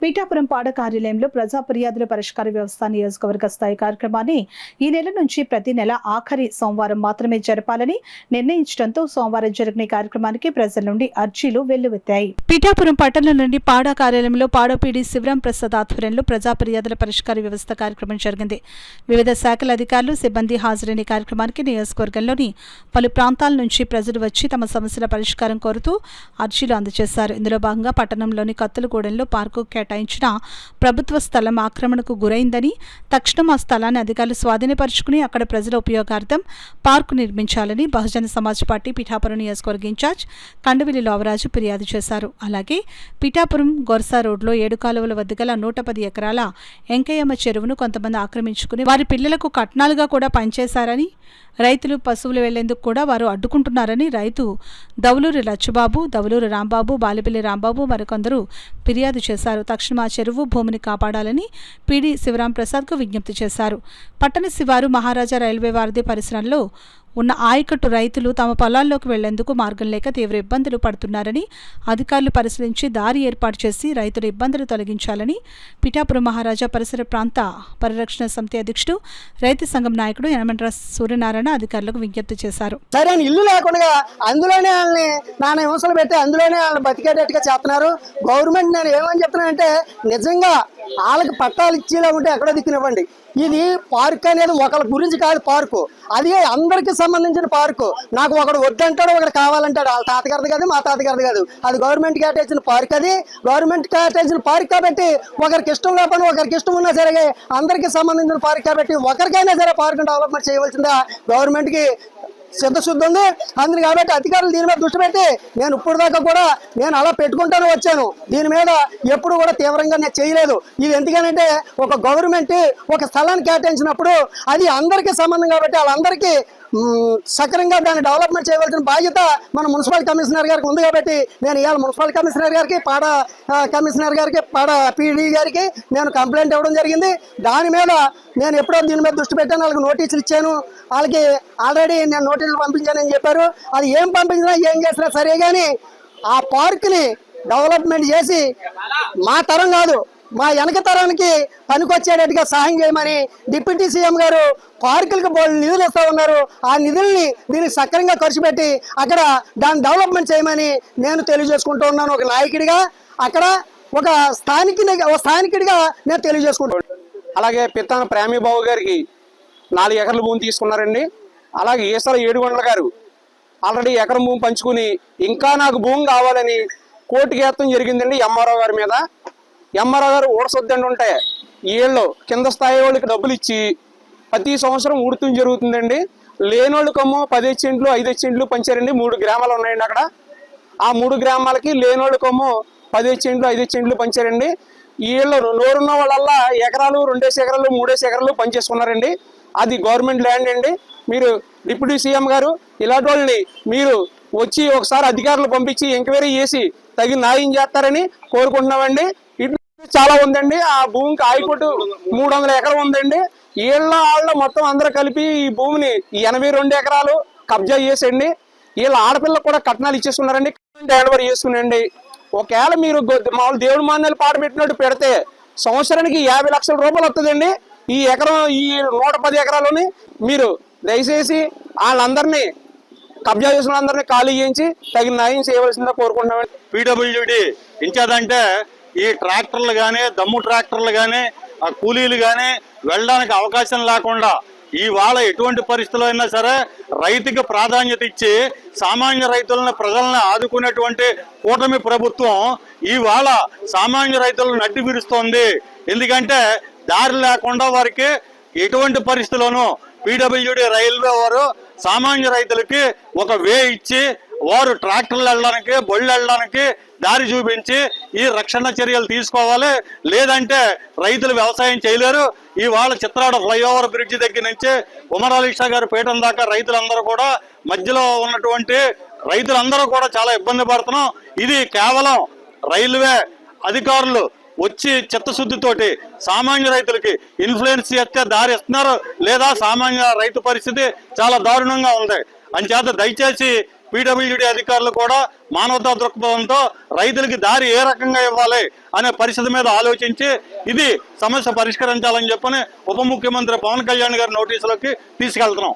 పీఠాపురం పాడ కార్యాలయంలో ప్రజా ఫిర్యాదుల పరిష్కార వ్యవస్థ నియోజకవర్గ స్థాయి కార్యక్రమాన్ని ఈ నెల నుంచి ప్రతి నెల ఆఖరి సోమవారం మాత్రమే జరపాలని నిర్ణయించడంతో సోమవారం జరిగిన కార్యక్రమానికి ప్రజల నుండి అర్జీలు వెల్లువెత్తాయి. పీఠాపురం పట్టణం నుండి పాడ కార్యాలయంలో పాడపీడి శివరాం ప్రసాద్ ఆధ్వర్యంలో ప్రజా ఫిర్యాదుల పరిష్కార వ్యవస్థ కార్యక్రమం జరిగింది. వివిధ శాఖల అధికారులు సిబ్బంది హాజరైన కార్యక్రమానికి నియోజకవర్గంలోని పలు ప్రాంతాల నుంచి ప్రజలు వచ్చి తమ సమస్యల పరిష్కారం కోరుతూ అర్జీలు అందజేశారు. ఇందులో భాగంగా పట్టణంలోని కత్తులగూడెంలో పార్కు కేటాయించిన ప్రభుత్వ స్థలం ఆక్రమణకు గురైందని తక్షణం ఆ స్థలాన్ని అధికారులు స్వాధీనపరుచుకుని అక్కడ ప్రజల ఉపయోగార్థం పార్కు నిర్మించాలని బహుజన సమాజ్ పార్టీ పీఠాపురం నియోజకవర్గ ఇన్ఛార్జ్ కండవిలి లోవరాజు ఫిర్యాదు చేశారు. అలాగే పీఠాపురం గొర్సా రోడ్లో 7 కాలువల వద్ద గల 110 ఎకరాల ఎంకయ్యమ్మ చెరువును కొంతమంది ఆక్రమించుకుని వారి పిల్లలకు కట్నాలుగా కూడా పనిచేశారని, రైతులు పశువులు వెళ్లేందుకు కూడా వారు అడ్డుకుంటున్నారని రైతు దౌలూరి లచ్చుబాబు, దౌలూరి రాంబాబు, బాలిపల్లి రాంబాబు మరికొందరు ఫిర్యాదు చేశారు. తక్షణం ఆ చెరువు భూమిని కాపాడాలని పీడి శివరాం ప్రసాద్కు విజ్ఞప్తి చేశారు. పట్టణ శివారు మహారాజా రైల్వే వారధి పరిసరంలో ఉన్న ఆయకట్టు రైతులు తమ పొలాల్లోకి వెళ్లేందుకు మార్గం లేక తీవ్ర ఇబ్బందులు పడుతున్నారని అధికారులు పరిశీలించి దారి ఏర్పాటు చేసి రైతుల ఇబ్బందులు తొలగించాలని పిఠాపురం మహారాజా పరిసర ప్రాంత పరిరక్షణ సమితి అధ్యక్షుడు రైతు సంఘం నాయకుడు యనమండ్ర సూర్యనారాయణ అధికారులకు విజ్ఞప్తి చేశారు. సరైన ఇల్లు లేకుండా అందులోనే వాళ్ళని నానా హింసలు పెట్టి అందులోనే వాళ్ళని బతికేటట్టుగా చేస్తున్నారు. గవర్నమెంట్ నేను ఏమని చెప్తున్నానంటే నిజంగా వాళ్ళకి పట్టాలు ఇచ్చేలా ఉంటే ఎక్కడో దిక్కునివ్వండి. ఇది పార్క్ అనేది ఒకళ్ళ గురించి కాదు, పార్కు అది అందరికి సంబంధించిన పార్కు. నాకు ఒకడు వద్దంటాడు, ఒకడు కావాలంటాడు. వాళ్ళ తాతగారిది కాదు, మా తాతగారిది కాదు, అది గవర్నమెంట్ కేటాయించిన పార్క్. అది గవర్నమెంట్ కేటాయించిన పార్క్ కాబట్టి ఒకరికి ఇష్టం లేకపోయినా ఒకరికి ఇష్టం ఉన్నా సరే అందరికి సంబంధించిన పార్క్ కాబట్టి ఒకరికైనా సరే పార్క్ డెవలప్మెంట్ చేయవలసిందా గవర్నమెంట్కి సిద్ధశుద్ధి ఉంది. అందుని కాబట్టి అధికారులు దీని మీద దృష్టి పెట్టి నేను ఇప్పుడు దాకా కూడా నేను అలా పెట్టుకుంటాను వచ్చాను. దీని మీద ఎప్పుడు కూడా తీవ్రంగా నేను చేయలేదు. ఇది ఎందుకనంటే ఒక గవర్నమెంట్ ఒక స్థలాన్ని కేటాయించినప్పుడు అది అందరికీ సంబంధం కాబట్టి వాళ్ళందరికీ సక్రమంగా దాన్ని డెవలప్మెంట్ చేయవలసిన బాధ్యత మన మున్సిపల్ కమిషనర్ గారికి ఉంది. కాబట్టి నేను ఇవాళ మున్సిపల్ కమిషనర్ గారికి, పాడ కమిషనర్ గారికి, పాడ పీడీ గారికి నేను కంప్లైంట్ ఇవ్వడం జరిగింది. దాని మీద నేను ఎప్పుడో దీని మీద దృష్టి పెట్టాను, వాళ్ళకి నోటీసులు ఇచ్చాను. వాళ్ళకి ఆల్రెడీ నేను నోటీసులు పంపించానని చెప్పారు. అది ఏం పంపించినా ఏం చేసినా సరే కానీ ఆ పార్క్ని డెవలప్మెంట్ చేసి మా తరం కాదు మా వెనక తరానికి పనికొచ్చేటట్టుగా సహాయం చేయమని డిప్యూటీ సీఎం గారు పార్కులకు నిధులు ఇస్తూ ఉన్నారు. ఆ నిధుల్ని దీనికి సక్రమంగా ఖర్చు పెట్టి అక్కడ దాన్ని డెవలప్మెంట్ చేయమని నేను తెలియజేసుకుంటూ ఉన్నాను. ఒక నాయకుడిగా అక్కడ ఒక స్థానికుడిగా నేను తెలియజేసుకుంటాను. అలాగే పిత్తాన ప్రేమీబాబు గారికి 4 ఎకరాల భూమి తీసుకున్నారండి. అలాగే ఈసల ఏడుగొండల గారు ఆల్రెడీ ఎకరం భూమి పంచుకుని ఇంకా నాకు భూమి కావాలని కోర్టుకి వేయడం జరిగిందండి ఎంఆర్ఓ గారి మీద. ఎంఆర్ఓ గారు ఊడసొద్దండి ఉంటే వీళ్ళు కింద స్థాయి వాళ్ళకి డబ్బులు ఇచ్చి ప్రతి సంవత్సరం ఊడుతూ జరుగుతుందండి. లేనోళ్ళకమ్మో 10 సెంట్లు 5 సెంట్లు పంచారండి. 3 గ్రామాలు ఉన్నాయండి అక్కడ. ఆ 3 గ్రామాలకి లేనోళ్ళకమ్మో 10 సెంట్లు 5 సెంట్లు పంచారండి. వీళ్ళు నోరున్న వాళ్ళల్లా ఎకరాలు 2 ఎకరాలు 3 ఎకరాలు పనిచేసుకున్నారండి. అది గవర్నమెంట్ ల్యాండ్ అండి. మీరు డిప్యూటీ సీఎం గారు ఇలాంటి వాళ్ళని మీరు వచ్చి ఒకసారి అధికారులు పంపించి ఎంక్వైరీ చేసి తగిన న్యాయం చేస్తారని కోరుకుంటున్నామండి. చాలా ఉందండి. ఆ భూమికి ఆయకట్టు 300 ఎకరం ఉందండి. వాళ్ళ మొత్తం అందరూ కలిపి ఈ భూమిని 82 ఎకరాలు కబ్జా చేసండి. వీళ్ళ ఆడపిల్లకు కూడా కట్నాలు ఇచ్చేసుకున్నారండి. హ్యాండ్ చేసుకునండి. ఒకవేళ మీరు మామూలు దేవుడి మాన్యాలు పాట పెట్టినట్టు పెడితే సంవత్సరానికి 50 లక్షల రూపాయలు వస్తుందండి. ఈ 110 ఎకరాలని మీరు దయచేసి వాళ్ళందరినీ కబ్జా చేసిన అందరినీ ఖాళీ చేయించి తగిన న్యాయం చేయవలసిందిగా కోరుకుంటున్నామండి. పీడబ్ల్యూడి ఇన్ఛార్జ్ అంటే ఈ ట్రాక్టర్లు కానీ దమ్ము ట్రాక్టర్లు కానీ ఆ కూలీలు కానీ వెళ్ళడానికి అవకాశం లేకుండా ఇవాళ ఎటువంటి పరిస్థితుల్లో అయినా సరే రైతుకి ప్రాధాన్యత ఇచ్చి సామాన్య రైతులను ప్రజలను ఆదుకునేటువంటి కూటమి ప్రభుత్వం ఇవాళ సామాన్య రైతులను నడ్డి విరుస్తోంది. ఎందుకంటే దారి లేకుండా వారికి ఎటువంటి పరిస్థితుల్లోనూ పీడబ్ల్యూడి రైల్వే వారు సామాన్య రైతులకి ఒక వే ఇచ్చి వారు ట్రాక్టర్లు వెళ్ళడానికి బళ్ళు వెళ్ళడానికి దారి చూపించి ఈ రక్షణ చర్యలు తీసుకోవాలి. లేదంటే రైతులు వ్యవసాయం చేయలేరు. ఇవాళ చిత్రాడ ఫ్లైఓవర్ బ్రిడ్జి దగ్గర నుంచి ఉమర్ అలీ షా గారి పీఠం దాకా రైతులందరూ కూడా మధ్యలో ఉన్నటువంటి రైతులందరూ కూడా చాలా ఇబ్బంది పడుతున్నాం. ఇది కేవలం రైల్వే అధికారులు వచ్చి చిత్తశుద్ధితోటి సామాన్య రైతులకి ఇన్ఫ్లుయెన్స్ చేస్తే దారి ఇస్తున్నారు. లేదా సామాన్య రైతు పరిస్థితి చాలా దారుణంగా ఉంది. అంచేత దయచేసి పీడబ్ల్యూడీ అధికారులు కూడా మానవతా దృక్పథంతో రైతులకి దారి ఏ రకంగా ఇవ్వాలి అనే పరిస్థితి మీద ఆలోచించి ఇది సమస్య పరిష్కరించాలని చెప్పని ఉప ముఖ్యమంత్రి పవన్ కళ్యాణ్ గారి నోటీసులోకి తీసుకెళ్తున్నాం.